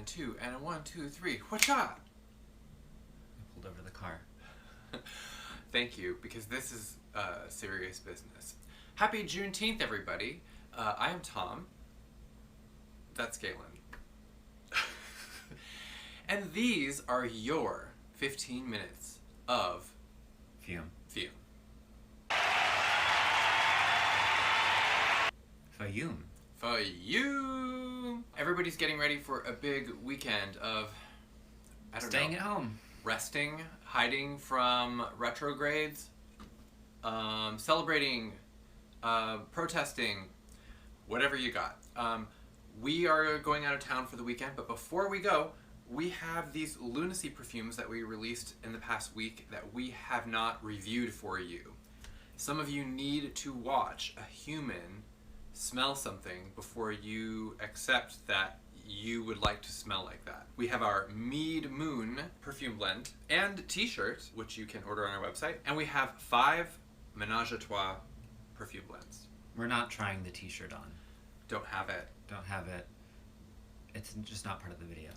and 2, and a 1, 2, 3. Whatcha? I pulled over the car. Thank you, because this is serious business. Happy Juneteenth, everybody. I am Tom. That's Galen. And these are your 15 minutes of Fume. Fume. Fume. Fume. Everybody's getting ready for a big weekend of, I don't know. Staying at home. Resting, hiding from retrogrades, celebrating, protesting, whatever you got. We are going out of town for the weekend, but before we go, we have these Lunacy perfumes that we released in the past week that we have not reviewed for you. Some of you need to watch a human smell something before you accept that you would like to smell like that. We have our Mead Moon perfume blend and t-shirt, which you can order on our website, and we have 5 Ménage à Trois perfume blends. We're not trying the t-shirt on. Don't have it. Don't have it. It's just not part of the video.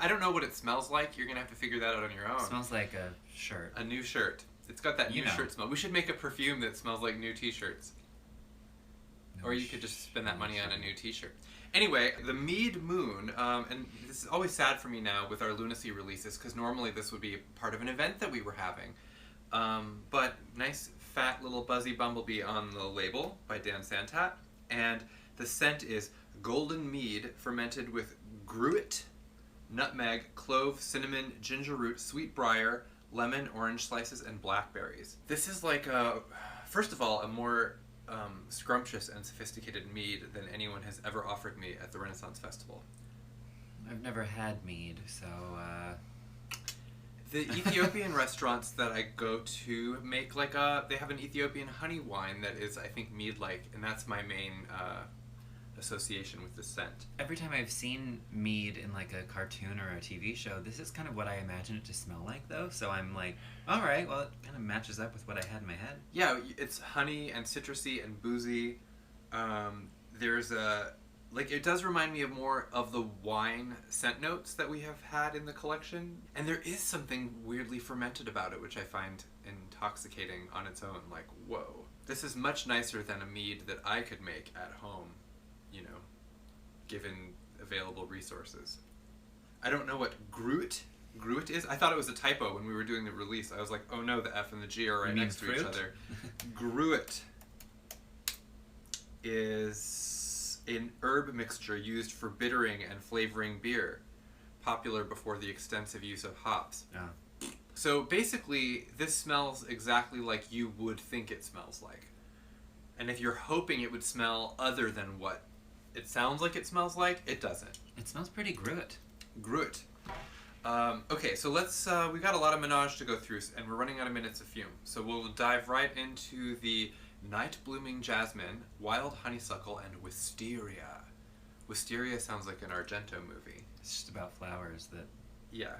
I don't know what it smells like. You're gonna have to figure that out on your own. It smells like a shirt. A new shirt. It's got that new shirt smell. We should make a perfume that smells like new t-shirts. Or you could just spend that money on a new t-shirt. Anyway, the Mead Moon, and this is always sad for me now with our Lunacy releases, because normally this would be part of an event that we were having. But nice fat little buzzy bumblebee on the label by Dan Santat. And the scent is golden mead fermented with gruit, nutmeg, clove, cinnamon, ginger root, sweet briar, lemon, orange slices, and blackberries. This is like a, first of all, a more scrumptious and sophisticated mead than anyone has ever offered me at the Renaissance Festival. I've never had mead, so The Ethiopian restaurants that I go to make like they have an Ethiopian honey wine that is, I think, mead-like, and that's my main association with the scent. every time I've seen mead in like a cartoon or a TV show, this is kind of what I imagine it to smell like, though. So I'm like, all right, well, it kind of matches up with what I had in my head. Yeah, it's honey and citrusy and boozy. There's a, like, it does remind me of more of the wine scent notes that we have had in the collection. And there is something weirdly fermented about it, which I find intoxicating on its own. Like, whoa. This is much nicer than a mead that I could make at home, you know, given available resources. I don't know what gruit is. I thought it was a typo when we were doing the release. I was like, oh no, the F and the G are right next to each other. Gruit is an herb mixture used for bittering and flavoring beer, popular before the extensive use of hops. Yeah. So basically, this smells exactly like you would think it smells like. And if you're hoping it would smell other than what it sounds like it smells like, it doesn't. It smells pretty gruit. Gruit. Okay, so let's, we got a lot of Ménage to go through, and we're running out of minutes of Fume. So we'll dive right into the Night Blooming Jasmine, Wild Honeysuckle, and Wisteria. Wisteria sounds like an Argento movie. It's just about flowers that Yeah.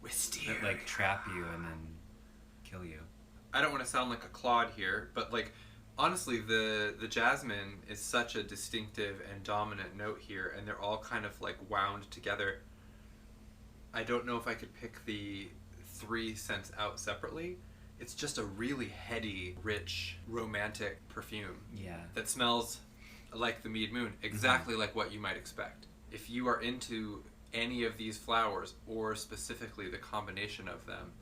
Wisteria. that like trap you and then kill you. I don't want to sound like a clod here, but like, honestly, the jasmine is such a distinctive and dominant note here, and they're all kind of like wound together. I don't know if I could pick the 3 scents out separately. It's just a really heady, rich, romantic perfume. Yeah. That smells like the Mead Moon, exactly like what you might expect. If you are into any of these flowers, or specifically the combination of them,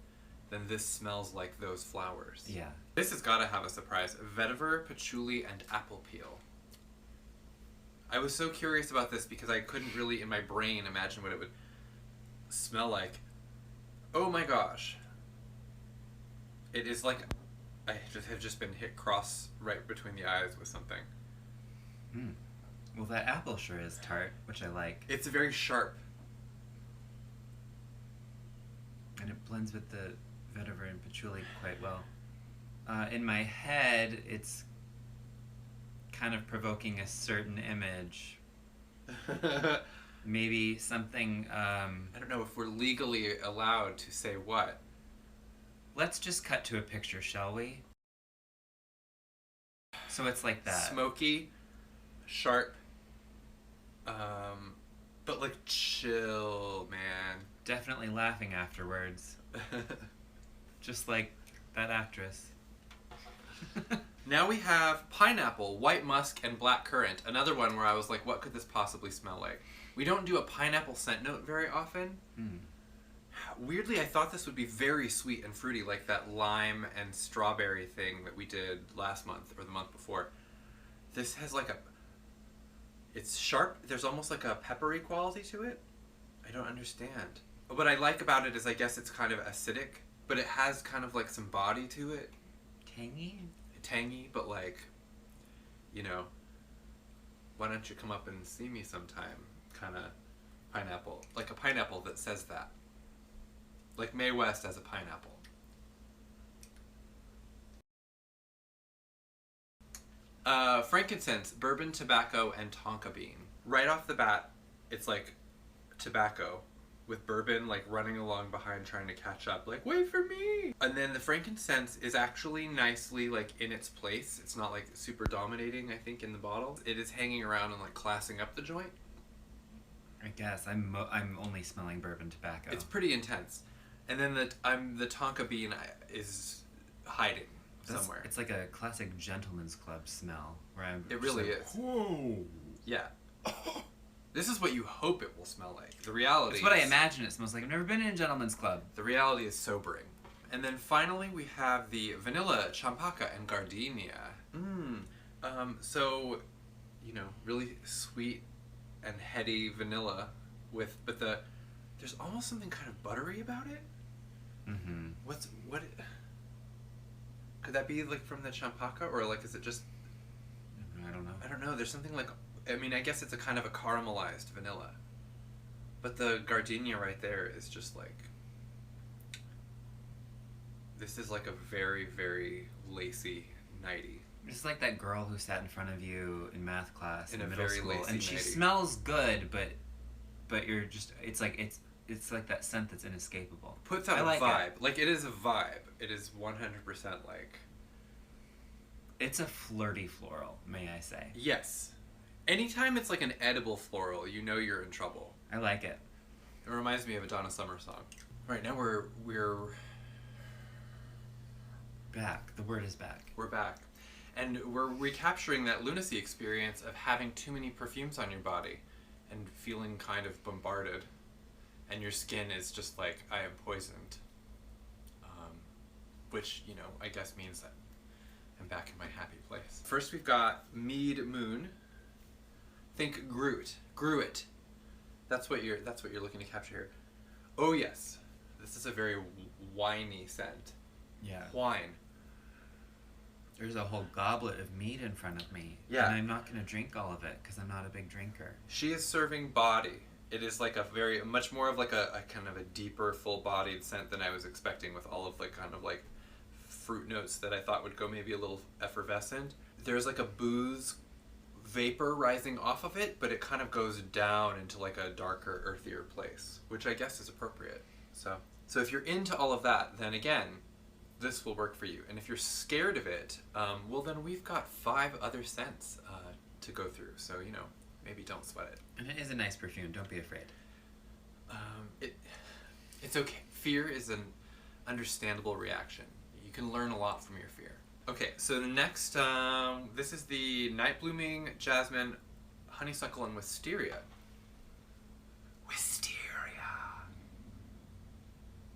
then this smells like those flowers. Yeah. This has got to have a surprise. Vetiver, patchouli, and apple peel. I was so curious about this because I couldn't really, in my brain, imagine what it would smell like. Oh my gosh. It is like I have just been hit cross right between the eyes with something. Mm. Well, that apple sure is tart, which I like. It's very sharp. And it blends with the vetiver and patchouli quite well. In my head, it's kind of provoking a certain image. Maybe something... I don't know if we're legally allowed to say what. Let's just cut to a picture, shall we? So it's like that. Smoky, sharp, But like chill, man. Definitely laughing afterwards. Just like that actress. Now we have pineapple, white musk, and blackcurrant. Another one where I was like, what could this possibly smell like? We don't do a pineapple scent note very often. Weirdly, I thought this would be very sweet and fruity, like that lime and strawberry thing that we did last month or the month before. This has like a... It's sharp. There's almost like a peppery quality to it. I don't understand. What I like about it is I guess it's kind of acidic, but it has kind of like some body to it. Tangy, but like, you know, why don't you come up and see me sometime? Kind of pineapple. Like a pineapple that says that. Like Mae West as a pineapple. Frankincense, bourbon, tobacco, and tonka bean. Right off the bat, it's like tobacco with bourbon like running along behind trying to catch up, like, wait for me! And then the frankincense is actually nicely like in its place. It's not like super dominating, I think, in the bottle. It is hanging around and like classing up the joint. I guess I'm only smelling bourbon tobacco. It's pretty intense. And then the tonka bean is hiding somewhere. It's like a classic gentleman's club smell. Where it really like, is. Whoa! Yeah. This is what you hope it will smell like. The reality It's what I imagine it smells like. I've never been in a gentleman's club. The reality is sobering. And then finally we have the vanilla, champaka, and gardenia. So, you know, really sweet and heady vanilla but there's almost something kind of buttery about it. Could that be like from the champaka, or like is it just... I don't know. There's something like... I mean, I guess it's a kind of a caramelized vanilla. But the gardenia right there is just like... This is like a very, very lacy nightie. It's like that girl who sat in front of you in math class in middle very school, lacy and she nightie. smells good, but you're just... It's like that scent that's inescapable. Puts out a vibe. Like, it is a vibe. It is 100% like... It's a flirty floral, may I say. Yes. Anytime it's like an edible floral, you know you're in trouble. I like it. It reminds me of a Donna Summer song. Right now we're back. The word is back. We're back. And we're recapturing that lunacy experience of having too many perfumes on your body and feeling kind of bombarded. And your skin is just like, I am poisoned. Which, you know, I guess means that I'm back in my happy place. First we've got Mead Moon. Think Gruit. That's what you're looking to capture here. Oh yes. This is a very winey scent. Yeah. Wine. There's a whole goblet of mead in front of me. Yeah. And I'm not going to drink all of it because I'm not a big drinker. She is serving body. It is like much more of like a kind of a deeper, full-bodied scent than I was expecting, with all of like kind of like fruit notes that I thought would go maybe a little effervescent. There's like a booze vapor rising off of it, but it kind of goes down into like a darker, earthier place, which I guess is appropriate. So if you're into all of that, then again, this will work for you. And if you're scared of it, well then we've got 5 other scents to go through. So, you know, maybe don't sweat it. And it is a nice perfume. Don't be afraid. It's okay. Fear is an understandable reaction. You can learn a lot from your fear. Okay, so the next, this is the Night Blooming, Jasmine, Honeysuckle, and Wisteria. Wisteria.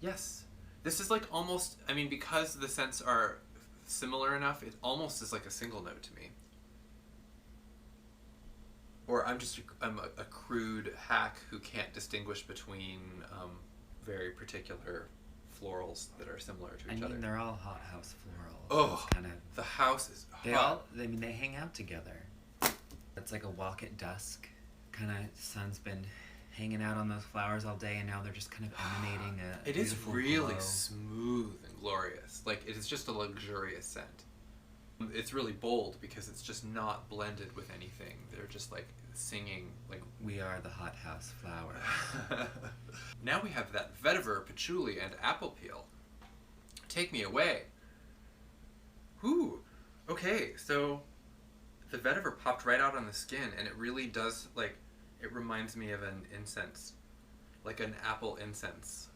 Yes. This is like almost, I mean, because the scents are similar enough, it almost is like a single note to me. Or I'm a crude hack who can't distinguish between very particular florals that are similar to each other. I mean, they're all hothouse florals. Oh, kind of, the house is hot. they hang out together. It's like a walk at dusk. Kind of, sun's been hanging out on those flowers all day, and now they're just kind of emanating a It is really glow. smooth and glorious. Like, it is just a luxurious scent. It's really bold because it's just not blended with anything. They're just like singing like... We are the hothouse flower. Now we have that vetiver, patchouli, and apple peel. Take me away. Whew. Okay, so the vetiver popped right out on the skin, and it really does, like, It reminds me of an incense, like an apple incense,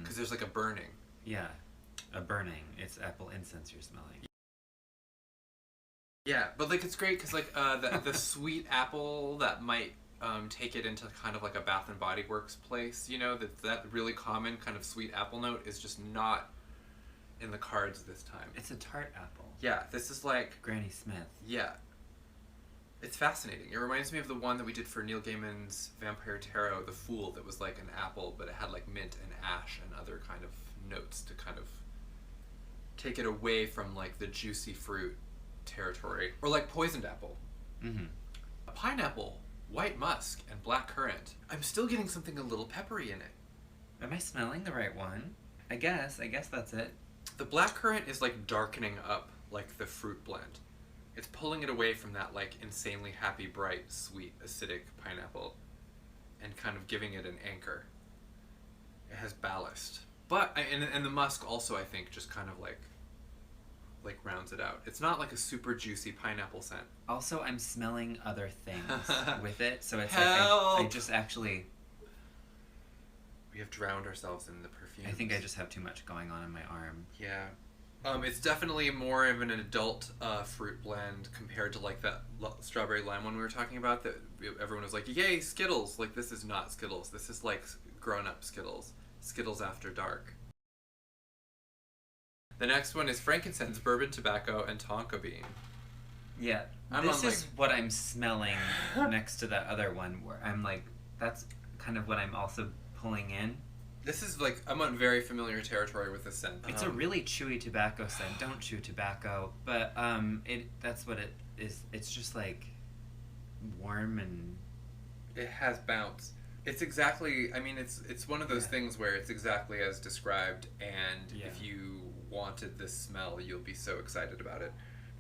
because there's like a burning. Yeah, a burning. It's apple incense you're smelling. Yeah, but like it's great because like the sweet apple that might take it into kind of like a Bath and Body Works place, you know, that really common kind of sweet apple note is just not in the cards this time. It's a tart apple. Yeah, this is like Granny Smith. Yeah, it's fascinating. It reminds me of the one that we did for Neil Gaiman's Vampire Tarot, The Fool, that was like an apple, but it had like mint and ash and other kind of notes to kind of take it away from like the juicy fruit territory. Or like poisoned apple. A pineapple, white musk, and blackcurrant. I'm still getting something a little peppery in it. Am I smelling the right one? I guess that's it. The blackcurrant is like darkening up like the fruit blend. It's pulling it away from that like insanely happy, bright, sweet, acidic pineapple and kind of giving it an anchor. It has ballast. But, and the musk also, I think, just kind of like rounds it out. It's not like a super juicy pineapple scent. Also, I'm smelling other things with it, so it's Help! like I just actually... We have drowned ourselves in the perfume. I think I just have too much going on in my arm. Yeah. It's definitely more of an adult fruit blend compared to like that strawberry lime one we were talking about that everyone was like, yay, Skittles! Like, this is not Skittles. This is like grown-up Skittles. Skittles after dark. The next one is frankincense, bourbon tobacco, and tonka bean. Yeah, this is what I'm smelling next to that other one where I'm like, that's kind of what I'm also pulling in. This is like, I'm on very familiar territory with this scent. It's a really chewy tobacco scent. Don't chew tobacco, but that's what it is. It's just like warm and... It has bounce. It's exactly, I mean, it's one of those things where it's exactly as described, and if you wanted this smell, you'll be so excited about it.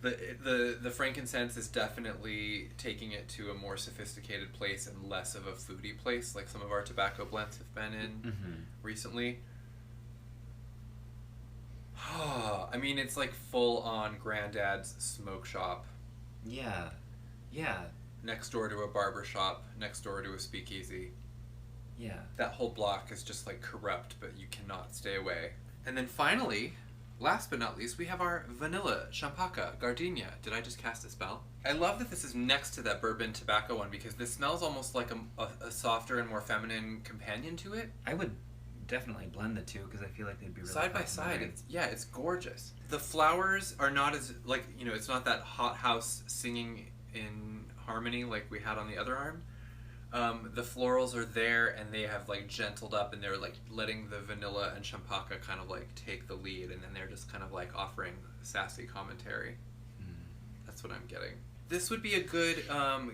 The frankincense is definitely taking it to a more sophisticated place and less of a foodie place, like some of our tobacco blends have been in recently. I mean, it's like full on Granddad's smoke shop. Yeah. Next door to a barber shop, next door to a speakeasy. Yeah. That whole block is just like corrupt, but you cannot stay away. And then finally, last but not least, we have our vanilla CHAMPACA Gardenia. Did I just cast a spell? I love that this is next to that bourbon tobacco one because this smells almost like a softer and more feminine companion to it. I would definitely blend the two because I feel like they'd be really side by side. It's gorgeous. The flowers are not as like, you know, it's not that hothouse singing in harmony like we had on the other arm. The florals are there and they have like gentled up and they're like letting the vanilla and CHAMPACA kind of like take the lead, and then they're just kind of like offering sassy commentary. That's what I'm getting. This would be a good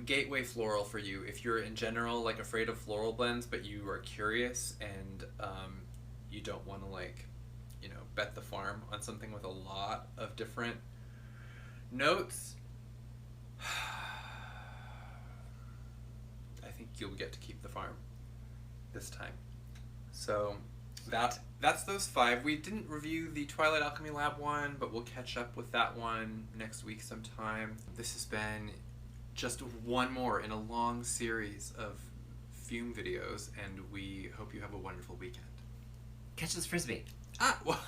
gateway floral for you if you're in general like afraid of floral blends, but you are curious and you don't want to like, you know, bet the farm on something with a lot of different notes. I think you'll get to keep the farm this time. So that's those 5. We didn't review the Twilight Alchemy Lab one, but we'll catch up with that one next week sometime. This has been just one more in a long series of FUME videos, and we hope you have a wonderful weekend. Catch this frisbee. Well...